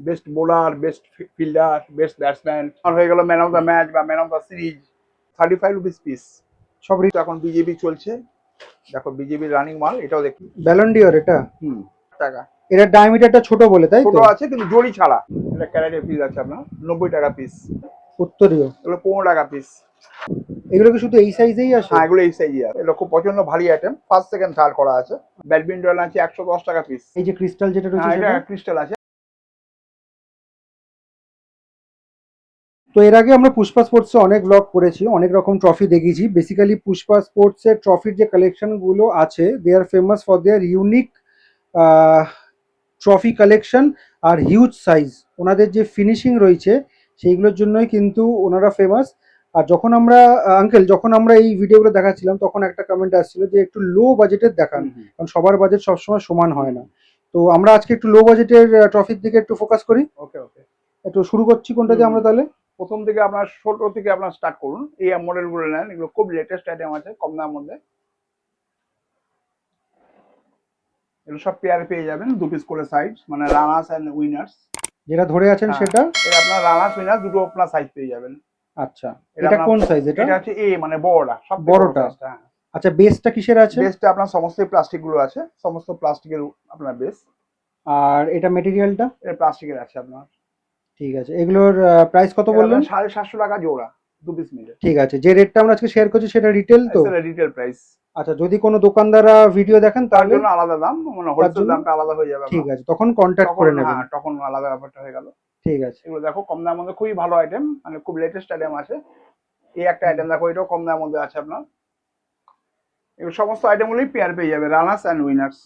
Best bowler, best fielder, best batsman, আর হয়ে গেল ম্যান অফ দ্য ম্যাচ বা man of the series. 35 rupees piece. সব এখন বিজেপি চলছে। দেখো বিজেপি রানিং মাল, এটাও দেখি ব্যালন্ডিওর এটা। টাকা। এটার ডায়ামিটারটা ছোট বলে, তাই ছোট তো? আছে কিন্তু জড়ি ছাড়া। এটা ক্যারেটের পিস আছে আপনার 90 টাকা পিস। উত্তরীয় এগুলো 15 টাকা পিস। এগুলো কি শুধু এই সাইজেই আসে? হ্যাঁ, এগুলো এই সাইজে আছে। এগুলো খুব প্রচন্ড ভারী আইটেম, ফার্স্ট সেকেন্ড থার্ড করা আছে। ব্যাডমিন্টন আছে 110 টাকা পিস। এই যে ক্রিস্টাল যেটা রয়েছে হ্যাঁ, এটা সেটা? ক্রিস্টাল আছে। তো এর আগে আমরা পুষ্পা স্পোর্টসে অনেক ব্লগ করেছি, অনেক রকম ট্রফি দেখিয়েছি। বেসিক্যালি পুষ্পা স্পোর্টসের ট্রফির যে কালেকশনগুলো আছে, they are famous for their unique trophy collection আর হিউজ সাইজ। ওনাদের যে ফিনিশিং রয়েছে সেইগুলোর জন্যই কিন্তু ওনারা ফেমাস। আর যখন আমরা আঙ্কেল যখন আমরা এই ভিডিওগুলো দেখাচ্ছিলাম তখন একটা কমেন্ট আসছিল যে একটু লো বাজেটের দেখান, কারণ সবার বাজেট সবসময় সমান হয় না। তো আমরা আজকে একটু লো বাজেটের ট্রফির দিকে একটু ফোকাস করি। ওকে ওকে। একটু শুরু করছি কোনটা দিয়ে আমরা তাহলে? প্রথম থেকে আপনার ছোট থেকে আপনার স্টার্ট করুন। এই মডেল গুলো নেন, এগুলো খুব লেটেস্ট আইটেম আছে কম দামের মধ্যে। এগুলো সব পেয়ারে পেয়ে যাবেন, 2 পিস করে সাইজ, মানে রানার্স এন্ড উইনার্স। যেটা ধরে আছেন সেটা? এটা আপনার রানার্স উইনার্স দুটো আপনার সাইজ পেয়ে যাবেন। আচ্ছা, এটা কোন সাইজ? এটা হচ্ছে এ, মানে বড়টা, সব বড়টা। আচ্ছা, বেসটা কিসের আছে? বেসটা আপনার সমস্ত প্লাস্টিক গুলো আছে, সমস্ত প্লাস্টিকের আপনার বেস। আর এটা মেটেরিয়ালটা? এটা প্লাস্টিকের আছে আপনার। ঠিক আছে, এগুলোর প্রাইস কত বললেন? 750 টাকা জোড়া, 2 পিস মিলে। ঠিক আছে, যে রেটটা আমরা আজকে শেয়ার করছি সেটা রিটেল তো? সেটা রিটেল প্রাইস। আচ্ছা, যদি কোনো দোকানদাররা ভিডিও দেখেন তার তাহলে জন্য আলাদা দাম, মানে হোলসেল দামটা আলাদা হয়ে যাবে। ঠিক আছে, তখন কন্ট্যাক্ট করে নেবেন। হ্যাঁ, তখন আলাদা ব্যাপারটা হয়ে গেল। ঠিক আছে। এগুলো দেখো কম দামের মধ্যে খুবই ভালো আইটেম, মানে খুব লেটেস্ট আইটেম আছে। এই একটা আইটেম দেখো, এটাও কম দামের মধ্যে আছে আপনার। এগুলো সমস্ত আইটেমগুলোই পেয়ার পেয়ে যাবে, রানার্স এন্ড উইনার্স।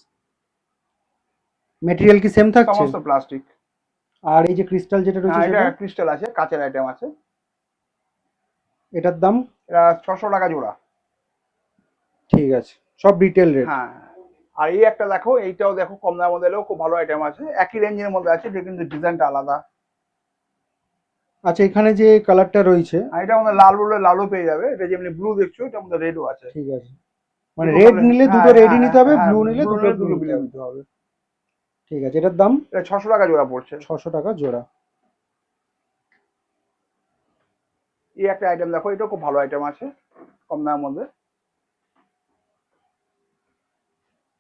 মেটেরিয়াল কি সেম থাকছে? সমস্ত প্লাস্টিক। আর এই যে ক্রিস্টাল যেটা রয়েছে এটা সেটা? ক্রিস্টাল আছে, কাচের আইটেম আছে। এটার দাম? এটা 600 টাকা জোড়া। ঠিক আছে, সব রিটেল রেট। হ্যাঁ। আর এই একটা দেখো, এইটাও দেখো কম দামের মধ্যে এলেও খুব ভালো আইটেম আছে, একই রেঞ্জের মধ্যে আছে, এটা কিন্তু ডিজাইনটা আলাদা। আচ্ছা, এখানে যে কালারটা রয়েছে, আর এটা আমাদের লাল বলে লালও পেয়ে যাবে, এটা যেমনি ব্লু দেখছো এটা আমাদের রেডও আছে। ঠিক আছে, মানে রেড নিলে দুটো রেডই নিতে হবে, ব্লু নিলে দুটো ব্লু নিতে হবে। ঠিক আছে, এটার দাম? এটা 600 টাকা জোড়া পড়ছে। 600 টাকা জোড়া। এই একটা আইটেম দেখো, এটা খুব ভালো আইটেম আছে কম দামের মধ্যে।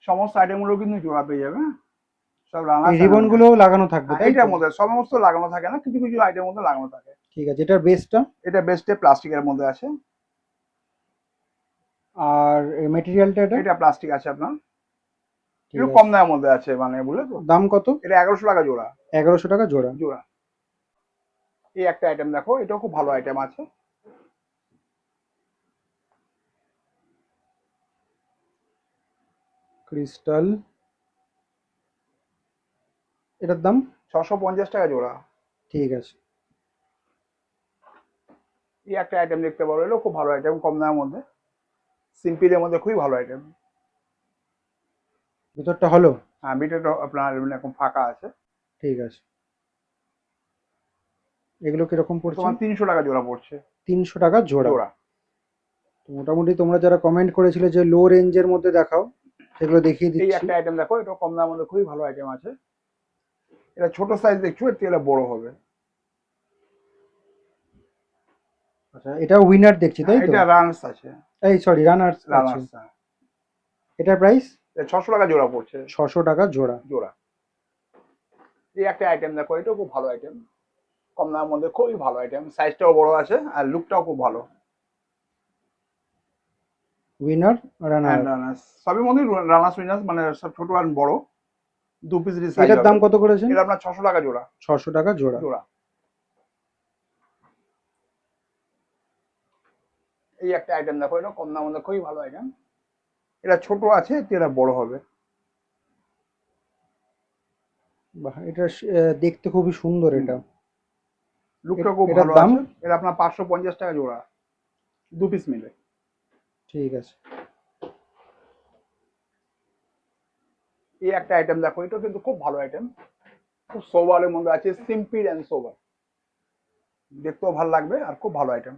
সমস্ত আইটেম গুলো কিন্তু জোড়া পেয়ে যাবে। সব রানা রিবন গুলো লাগানো থাকবে তাই তো? এটার মধ্যে সমস্ত লাগানো থাকে না, কিছু কিছু আইটেম মধ্যে লাগানো থাকে। ঠিক আছে, এটার বেসটা? এটা বেস্টে প্লাস্টিকের মধ্যে আছে। আর মেটেরিয়ালটা? এটা প্লাস্টিক আছে আপনার। ঠিক একটু আছে, কম দামের মধ্যে আছে, মানে বুঝলে তো। দাম কত? এটা 1100 টাকা জোড়া। 1100 টাকা জোড়া। জোড়া। এই একটা আইটেম দেখো, এটাও খুব ভালো আইটেম আছে। ক্রিস্টাল, এটার দাম? 650 টাকা জোড়া। ঠিক আছে। এই একটা আইটেম দেখতে পারো, এটাও খুব ভালো আইটেম কম দামের মধ্যে, সিম্পলের মধ্যে খুবই ভালো আইটেম। ভিতরটা হলো? হ্যাঁ, বিটেটা আপনার এখন ফাঁকা আছে। ঠিক আছে, এগুলো কিরকম পড়ছে? তোমার 300 টাকা জোড়া পড়ছে। 300 টাকা জোড়া। জোড়া। তো মোটামুটি তোমরা যারা কমেন্ট করেছিলে যে লো রেঞ্জের মধ্যে দেখাও, সেগুলো দেখিয়ে এই দিচ্ছি। একটা আইটেম দেখো, এটা কম দামের মধ্যে খুবই ভালো আইটেম আছে। এটা ছোট সাইজ দেখছো, এর থেকে এটা বড় হবে। আচ্ছা, এটা উইনার দেখছি তাই তো? এটা রানার্স আছে। এই সরি, রানার্স আছে। রানার্স। এটার প্রাইস? 600 টাকা জোড়া পড়ছে। 600 টাকা জোড়া। জোড়া। এই একটা আইটেম দেখো, এটাও খুব ভালো আইটেম কম দামের মধ্যে, খুবই ভালো আইটেম, সাইজটাও বড় আছে আর লুকটাও খুব ভালো। উইনার, রানার। রানার্স সবই মধ্যে, রানার্স উইনার্স, মানে সব ছোট আর বড়, 2 পিস সাইজ। এটার দাম কত করেছেন? এটা আপনার 600 টাকা জোড়া। 600 টাকা জোড়া। জোড়া। এই একটা আইটেম দেখো, এটা কম দামের মধ্যে খুবই ভালো আইটেম। এটা ছোট আছে, এটা বড় হবে। বাহ, এটা দেখতে খুবই সুন্দর। এটা লুকটা খুব এটার ভালো দাম? আছে। এটা আপনার 550 টাকা জোড়া, 2 পিস মিলে। ঠিক আছে। এই একটা আইটেম দেখো, এটা কিন্তু খুব ভালো আইটেম, খুব সোবারের মধ্যে আছে, সিম্পল এন্ড সোবার, দেখতেও ভালো লাগবে আর খুব ভালো আইটেম।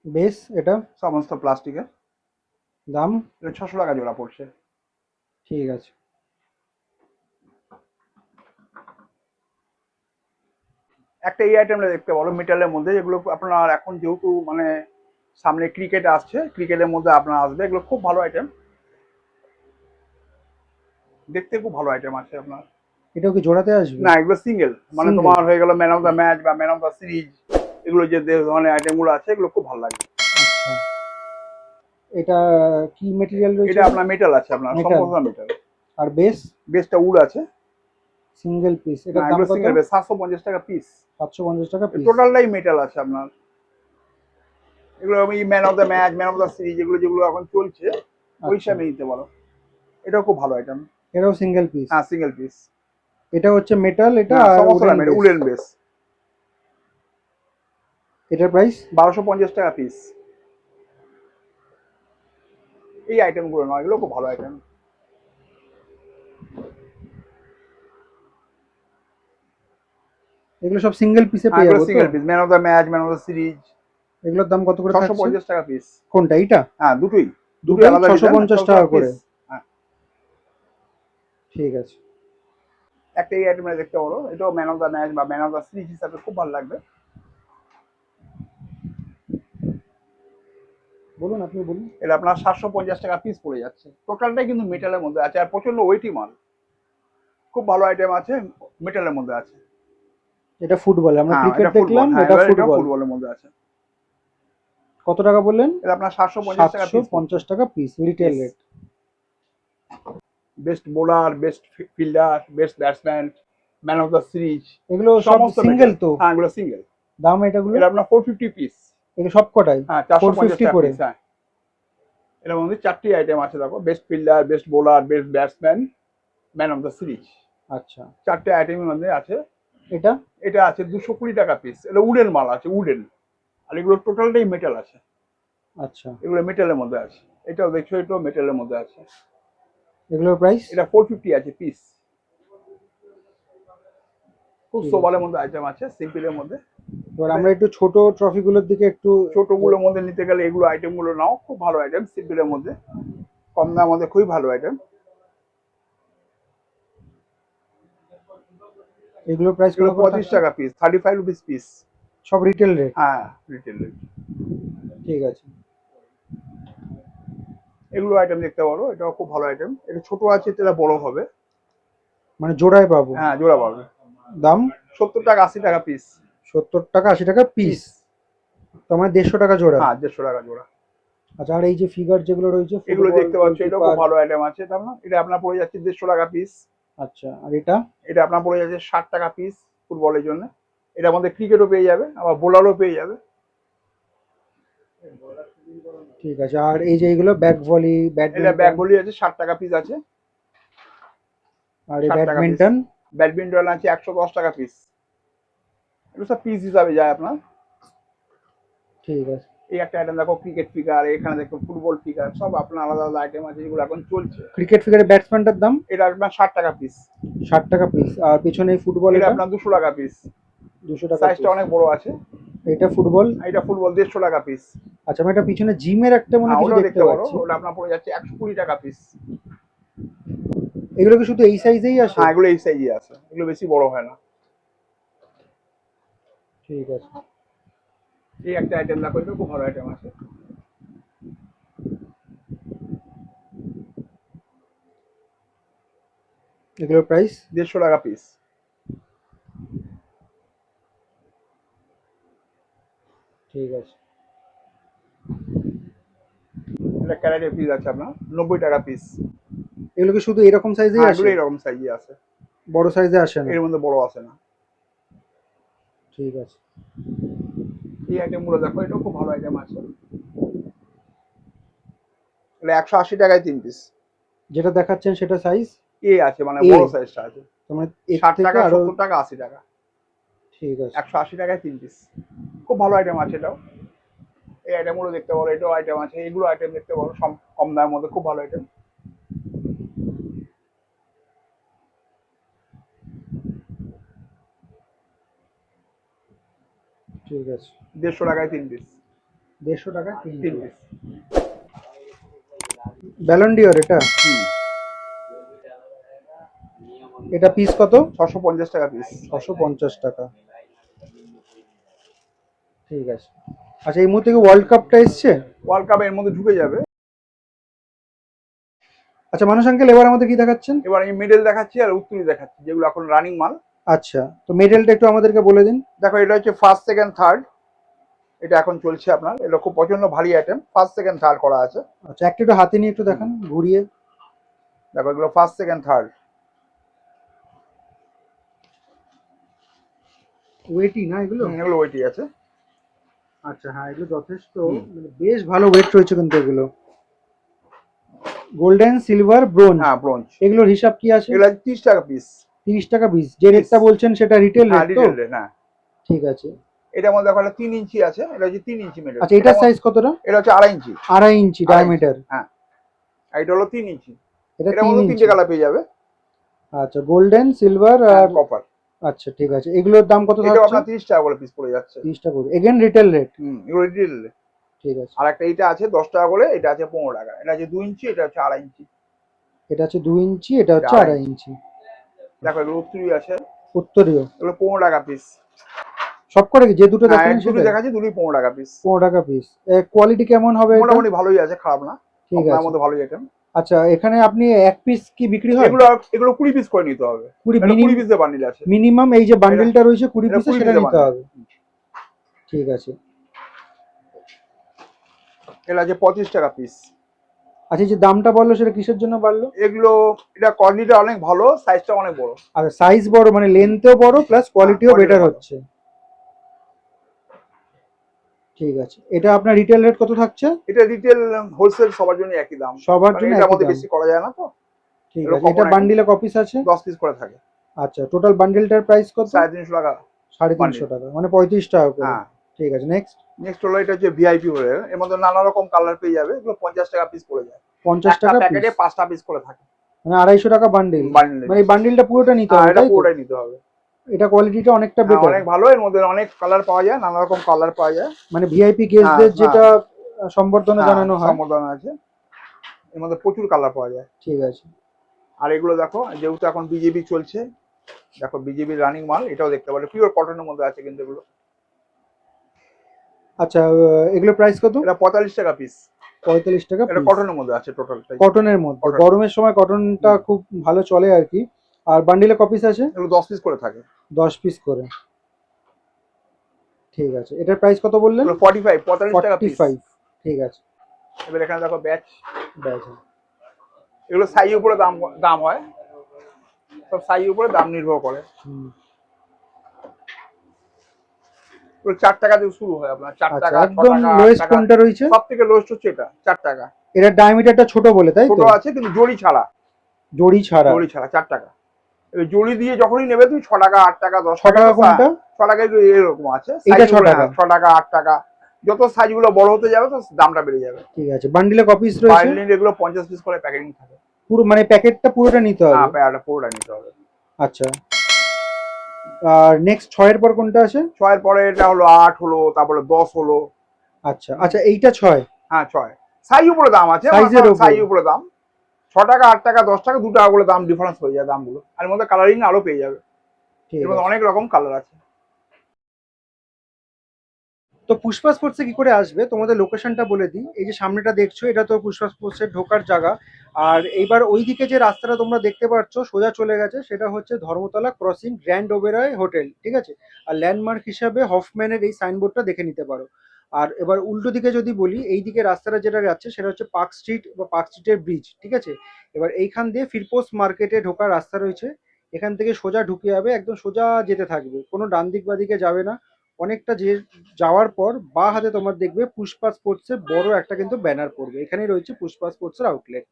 বেশ, এটা? সমস্ত প্লাস্টিকের। দাম? এটা 600 টাকা জোড়া পড়ছে। ঠিক আছে। একটা এই আইটেমটা দেখতে পারো মেটালের মধ্যে, যেগুলো আপনার এখন যেহেতু মানে সামনে ক্রিকেট আসছে, ক্রিকেটের মধ্যে আপনার আসবে, এগুলো খুব ভালো আইটেম, দেখতে খুব ভালো আইটেম আছে আপনার। এটাও কি জোড়াতে আসবে? না, এগুলো সিঙ্গেল, মানে Single? তোমার হয়ে গেল ম্যান অফ দ্য ম্যাচ বা ম্যান অফ দ্য সিরিজ, এগুলো যে ধরনের আইটেম গুলো আছে এগুলো খুব ভালো লাগে। আচ্ছা, এটা কি মেটেরিয়াল রয়েছে? এটা আপনার মেটাল আছে, আপনার Metal? সম্পূর্ণ মেটাল। আর বেস? বেসটা উড আছে। সিঙ্গেল পিস, না, এটার দাম এগুলো কত? সিঙ্গেল বেস 750 টাকা পিস। 750 টাকা পিস। টোটালটাই মেটাল আছে আপনার। এগুলো আমি man of the match, man of the series, যেগুলো এখন চলছে ওই হিসাবে নিতে পারো। এটাও খুব ভালো আইটেম। এটাও সিঙ্গেল পিস? হ্যাঁ, সিঙ্গেল পিস। এটা হচ্ছে মেটাল, এটা উডেন বেস। এটার প্রাইস 1250 টাকা পিস। এই আইটেম গুলো নয়, এগুলো খুব ভালো আইটেম। এগুলো সব সিঙ্গেল পিসে পেয়ে যাবো তো? Single piece, man of the match, man of the series. এগুলোর দাম কত করে থাকছে? 650 টাকা পিস। কোনটা, এইটা? হ্যাঁ, দুটোই দুটোই আলাদা 650 টাকা করে। হ্যাঁ, ঠিক আছে। একটা এই আইটেম দেখতে পারো, এটাও ম্যান অফ দ্য ম্যাচ বা ম্যান অফ দ্য সিরিজ হিসাবে খুব ভালো লাগবে। বলুন, আপনি বলুন। এটা আপনার 750 টাকা পিস পড়ে যাচ্ছে। টোটালটাই কিন্তু মেটালের মধ্যে আছে, আর প্রচন্ড ওয়েটি মাল, খুব ভালো আইটেম আছে, মেটালের মধ্যে আছে। এটা ফুটবল, আমরা হ্যাঁ, ক্রিকেট এটা ফুটবল। দেখলাম, হ্যাঁ, এটা এবার ফুটবল। ফুটবলের মধ্যে আছে। কত টাকা বললেন? এটা আপনার 750 টাকা পিস। 750 টাকা piece retail rate. Best bowler, best fielder, best batsman, man of the series, এগুলো সব সিঙ্গেল তো? হ্যাঁ, এগুলো সিঙ্গেল। দাম এটাগুলো? এটা আপনার 450 পিস। এগুলো সব কটাই? হ্যাঁ, 450 450 টাকা করে। পিস। হ্যাঁ, এর মধ্যে 4টি আইটেম আছে, দেখো, best fielder, best bowler, best batsman, man of the series. আচ্ছা, 4টে আইটেমের মধ্যে আছে। এটা এটা আছে 220 টাকা পিস। এটা উডেন মাল আছে, উডেন। আর এগুলো টোটালটাই মেটাল আছে। আচ্ছা, এগুলো মেটালের মধ্যে আছে। এটাও দেখছো, এটাও মেটালের মধ্যে আছে। এগুলোর প্রাইস? এটা 450 আছে পিস। খুব সোবালের মধ্যে আইটেম আছে, সিম্পলের মধ্যে। এবার আমরা একটু ছোট ট্রফি গুলোর দিকে একটু। ছোটগুলোর মধ্যে নিতে গেলে এগুলো আইটেম গুলো নাও, খুব ভালো আইটেম, সিম্পলের মধ্যে, কম দামের মধ্যে, খুবই ভালো আইটেম। এগুলোর প্রাইস এগুলো 35 টাকা পিস, 35 রুপিস পিস। সব রিটেল রেট? হ্যাঁ, রিটেল রেট। ঠিক আছে। এগুলো আইটেম দেখতে পারো, এটাও খুব ভালো আইটেম। এটা ছোট আছে, এটা বড় হবে। মানে জোড়ায় পাবো? হ্যাঁ, জোড়া পাবে। দাম 70 টাকা 80 টাকা পিস। 70 টাকা 80 টাকা পিস, তার মানে 150 টাকা জোড়া? হ্যাঁ, 150 টাকা জোড়া। আচ্ছা, আর এই যে ফিগার যেগুলো রয়েছে, এগুলো ফুটবল, দেখতে পাচ্ছ, এটাও খুব গোলকিপার। ভালো আইটেম আছে। এটা আপনার পড়ে যাচ্ছে 150 টাকা পিস। আচ্ছা, আর এটা? এটা আপনার পড়ে যাচ্ছে 60 টাকা পিস ফুটবলের জন্য। এটার মধ্যে ক্রিকেটও পেয়ে যাবে, আবার বোলারও পেয়ে যাবে। ঠিক আছে। আর এই যে এগুলো ব্যাক ভলি, এটা ব্যাডমিন্টন? ব্যাট বলি আছে, 60 টাকা পিস আছে। আর এই 60 টাকা piece। ব্যাডমিন্টন? ব্যাডমিন্টন আছে 110 টাকা পিস। এগুলো সব পিস হিসাবে যায় আপনার। ঠিক আছে। এই একটা আইটেম দেখো, ক্রিকেট ফিগার, এখানে দেখো ফুটবল ফিগার, সব আপনার আলাদা আলাদা আইটেম আছে, যেগুলো এখন চলছে। ক্রিকেট ফিগারের ব্যাটসম্যানটার দাম? এটা আপনার 60 টাকা পিস। 60 টাকা পিস। আর পিছনে ফুটবল? এটা এটা আপনার 200 টাকা পিস। 200 টাকা সাইজটা piece। অনেক বড় আছে। এটা ফুটবল? এটা ফুটবল 150 টাকা পিস। আচ্ছা, আমি এটা পিছনে জিমের একটা মনে কিছু ওটাও দেখতে দেখতে পারো, পাচ্ছি। ওটা আপনার পড়ে যাচ্ছে 120 টাকা পিস। এগুলো কি শুধু এই সাইজেই আসে? হ্যাঁ, এগুলো এই সাইজে আছে, এগুলো বেশি বড় হয় না। ঠিক আছে। এই একটা আইটেম দেখো, এটা খুব ভালো আইটেম আছে। এগুলোর প্রাইস? 150 টাকা পিস। ঠিক আছে। এটা ক্যারেটের পিস আছে আপনার 90 টাকা পিস। এগুলো কি শুধু এরকম সাইজেই আসে? এগুলো এরকম সাইজে আছে, বড় সাইজে আসে না? এর মধ্যে বড় আছে না। ঠিক আছে। এই আইটেম গুলো দেখো, এটাও খুব ভালো আইটেম আছে। এটা 180 টাকায় 3 পিস। যেটা দেখাচ্ছেন সেটা সাইজ এ আছে, মানে A? বড় সাইজটা আছে। তোমার 60 টাকা, 70 টাকা, 80 টাকা। ঠিক আছে। 180 টাকায় 3 পিস। খুব ভালো আইটেম আছে এটাও। এই আইটেম গুলো দেখতে পারো, এটাও আইটেম আছে। এগুলো আইটেম দেখতে পারো, কম দামের মধ্যে, খুব ভালো আইটেম। ঠিক আছে। 150 টাকায় 3 পিস। 150 টাকা 3 3 পিস। পিস। ব্যালন্ডিওর এটা? এটা পিস কত? 650 টাকা পিস। 650 টাকা। ঠিক আছে। আচ্ছা, এই মুহূর্তে কি ওয়ার্ল্ড কাপটা এসছে? ওয়ার্ল্ড কাপ এর মধ্যে ঢুকে যাবে। আচ্ছা মানুষ আঙ্কেল, এবার আমাদের কি দেখাচ্ছেন? এবার আমি মিডল দেখাচ্ছি আর উত্তরি দেখাচ্ছি, যেগুলো এখন রানিং মাল। আচ্ছা, তো মেডেলটা একটু আমাদেরকে বলে দিন। দেখো, এটা হচ্ছে ফার্স্ট সেকেন্ড থার্ড, এটা এখন চলছে আপনার। এটা খুব প্রচন্ড ভারী আইটেম, ফার্স্ট সেকেন্ড থার্ড করা আছে। আচ্ছা, একটু হাতে নিয়ে একটু দেখান ঘুরিয়ে। দেখো, এগুলো ফার্স্ট সেকেন্ড থার্ড। ওয়েটই না এগুলো? এগুলো ওইটি আছে। আচ্ছা হ্যাঁ, এগুলো যথেষ্ট মানে বেশ ভালো ওয়েট রয়েছে কিন্তু এগুলো। Golden, silver, bronze. হ্যাঁ, ব্রোঞ্জ। এগুলোর হিসাব কি আছে? এগুলো 30 টাকা পিস। 30 টাকা পিস। যে রেটটা বলছেন সেটা রিটেল হ্যাঁ, রেট তো? Retail rate. হ্যাঁ, ঠিক আছে। এটার মধ্যে দেখো, একটা 3 ইঞ্চি আছে, এটা হচ্ছে 3 ইঞ্চি মিডল। আচ্ছা, এটার সাইজ কতটা? এটা হচ্ছে 2.5 ইঞ্চি। 2.5 ইঞ্চি ডায়ামিটার। হ্যাঁ, আর এটা হলো 3 ইঞ্চি। এটা এটার 3 মধ্যে ইঞ্চি। 3টে কালার পেয়ে যাবে। আচ্ছা, গোল্ডেন, সিলভার আর কপার। আচ্ছা ঠিক আছে। এগুলোর দাম কত এটা থাকছে? আপনার 30 টাকা করে পিস পড়ে যাচ্ছে। 30 টাকা করে। Again retail rate. এগুলো রিটেল। ঠিক আছে। আর একটা এটা আছে 10 টাকা করে, এটা আছে 15 টাকা। এটা আছে 2 ইঞ্চি, এটা হচ্ছে 2.5 ইঞ্চি। এটা হচ্ছে 2 ইঞ্চি, এটা হচ্ছে 2.5 ইঞ্চি। দেখো, এগুলো উত্তরী আছে। উত্তরীয়। এগুলো 15 টাকা পিস। সব করে কি যে দুটো হ্যাঁ, দেখালেন দুটো সেটা? দেখাচ্ছি, দুটোই 15 টাকা পিস। 15 টাকা পিস। কোয়ালিটি কেমন হবে এটা? মোটামুটি ভালোই আছে, খারাপ না। ঠিক আপনার আছে। মধ্যে ভালোই আইটেম। আচ্ছা, এখানে আপনি এক পিস কি বিক্রি হয়? এগুলো এগুলো 20 পিস করে নিতে হবে। 20 পিসের বান্ডিল আছে। মিনিমাম এই যে বান্ডেলটা রয়েছে 20 এটা পিসের, 20 সেটা পিসের নিতে বান্ডিল। হবে। ঠিক আছে। এটা আছে 25 টাকা পিস। আচ্ছা, এই যে দামটা বললো সেটা কিসের জন্য বাড়লো? এগুলো, এটা কোয়ালিটিটা অনেক ভালো, সাইজটা অনেক বড়। আর সাইজ বড় মানে লেন্থও বড় প্লাস কোয়ালিটিও quality বেটার ভালো। হচ্ছে। ঠিক আছে। এটা আপনার রিটেল রেট কত থাকছে? এটা রিটেল হোলসেল সবার জন্য একই দাম। সবার কারণ জন্য এটার একই মধ্যে দাম। বেশি করা যায় না তো। ঠিক এগুলো আছে। এটা common বান্ডিলে কপিস আছে? 10 পিস করে থাকে। আচ্ছা, টোটাল বান্ডিলটার প্রাইস কত? 350 টাকা। 350 টাকা, মানে 35 টাকা করে। হ্যাঁ। ঠিক আছে, নেক্সট। নেক্সট হলো, এটা হচ্ছে ভিআইপি হলে, এর মধ্যে নানা রকম কালার পেয়ে যাবে। এগুলো 50 টাকা পিস পড়ে যায়। 50 একটা টাকা প্যাকেটে পিস, 5টা পিস করে থাকে। মানে 250 টাকা বান্ডিল। বান্ডিল। মানে এই বান্ডিলটা পুরোটা নিতে হবে, এটা তাই তো? পুরোটাই নিতে হবে। এটা কোয়ালিটিটা অনেকটা হ্যাঁ, বেটার। অনেক ভালো। এর মধ্যে অনেক কালার পাওয়া যায়, নানা রকম কালার পাওয়া যায়। মানে ভিআইপি গেস্টদের হ্যাঁ, যেটা সম্বর্ধনা হ্যাঁ, জানানো হয়। সম্বর্ধনা আছে। এর মধ্যে প্রচুর কালার পাওয়া যায়। ঠিক আছে। আর এগুলো দেখো, যেহেতু এখন বিজেপি চলছে, দেখো বিজেপির রানিং মাল, এটাও দেখতে পারো, পিওর কটনের মধ্যে আছে কিন্তু এগুলো। আচ্ছা, এগুলো প্রাইস কত? এটা 45 টাকা পিস। 45 টাকা এটা পিস। কটনের মধ্যে আছে টোটালটাই। কটনের মধ্যে Cotton। গরমের সময় কটনটা খুব ভালো চলে আর কি। আর বান্ডিলে কপিস আছে? এগুলো 10 পিস করে থাকে। 10 পিস করে। ঠিক আছে। এটার প্রাইস কত বললেন? এগুলো 45 টাকা পিস। 45। ঠিক আছে। এবার এখানে দেখো ব্যাচ। ব্যাস। এগুলো সাইজের উপরে দাম দাম হয়, সব সাইজের উপরে দাম নির্ভর করে। এগুলো 4 টাকা দিয়ে শুরু হয় আপনার। 4 আচ্ছা, টাকা, 6 একদম টাকা, 8 লোয়েস্ট টাকা। কোনটা রয়েছে? সব থেকে লোয়েস্ট হচ্ছে এটা, 4 টাকা। এটার ডায়ামিটারটা ছোট বলে, তাই ছোট তো? আছে কিন্তু জড়ি ছাড়া। জড়ি ছাড়া। জড়ি ছাড়া 4 টাকা। এবার জড়ি দিয়ে যখনই নেবে তুমি 6 টাকা, 8 টাকা, 10 6 টাকা কোনটা? 6 টাকা এরকম আছে। এটা 6 size গুলো, টাকা। 6 টাকা, 8 টাকা। যত সাইজ গুলো বড় হতে যাবে তো দামটা বেড়ে যাবে। ঠিক আছে। বান্ডিলে কপিস রয়েছে? বান্ডিল এগুলো 50 পিস করে প্যাকেটিং থাকে। পুরো মানে প্যাকেটটা পুরোটা নিতে হবে? হ্যাঁ, প্যাকেটটা পুরোটা নিতে হবে। আচ্ছা। আর নেক্সট 6 এর পর কোনটা আছে? 6 এর পরে এটা হলো 8 হলো, তারপরে 10 হলো। আচ্ছা আচ্ছা, এইটা 6। হ্যাঁ, 6 সাইজ উপরে দাম আছে। সাইজের উপর। সাইজ উপরে দাম 6 টাকা, 8 টাকা, 10 টাকা, 2 টাকা করে দাম ডিফারেন্স হয়ে যায় দামগুলো। আর এর মধ্যে কালারিং আরো পেয়ে যাবে। ঠিক এর মধ্যে আছে। অনেক রকম কালার আছে। তো পুষ্পা স্পোর্টসে কি করে আসবে তোমাদের লোকেশনটা বলে দিই। এই যে সামনেটা দেখছো, এটা তো পুষ্পা স্পোর্টসের ঢোকার জায়গা। আর এইবার ওইদিকে যে রাস্তাটা তোমরা দেখতে পাচ্ছ সোজা চলে গেছে, সেটা হচ্ছে Dharmatala crossing grand Oberoi hotel, ঠিক আছে? আর ল্যান্ডমার্ক হিসাবে হফম্যানের এই সাইনবোর্ডটা দেখে নিতে পারো। আর এবার উল্টো দিকে যদি বলি, এই দিকে রাস্তাটা যেটা যাচ্ছে সেটা হচ্ছে পার্ক স্ট্রিট বা পার্ক স্ট্রিটের ব্রিজ, ঠিক আছে? এবার এইখান দিয়ে ফিরপোস্ট মার্কেটে ঢোকার রাস্তা রয়েছে। এখান থেকে সোজা ঢুকে যাবে, একদম সোজা যেতে থাকবে, কোনো ডান দিক বা দিকে যাবে না। অনেকটা যে যাওয়ার পর বা হাতে তোমার দেখবে পুষ্পা স্পোর্টস এর বড় একটা কিন্তু ব্যানার পড়বে, এখানেই রয়েছে পুষ্পা স্পোর্টস এর আউটলেট।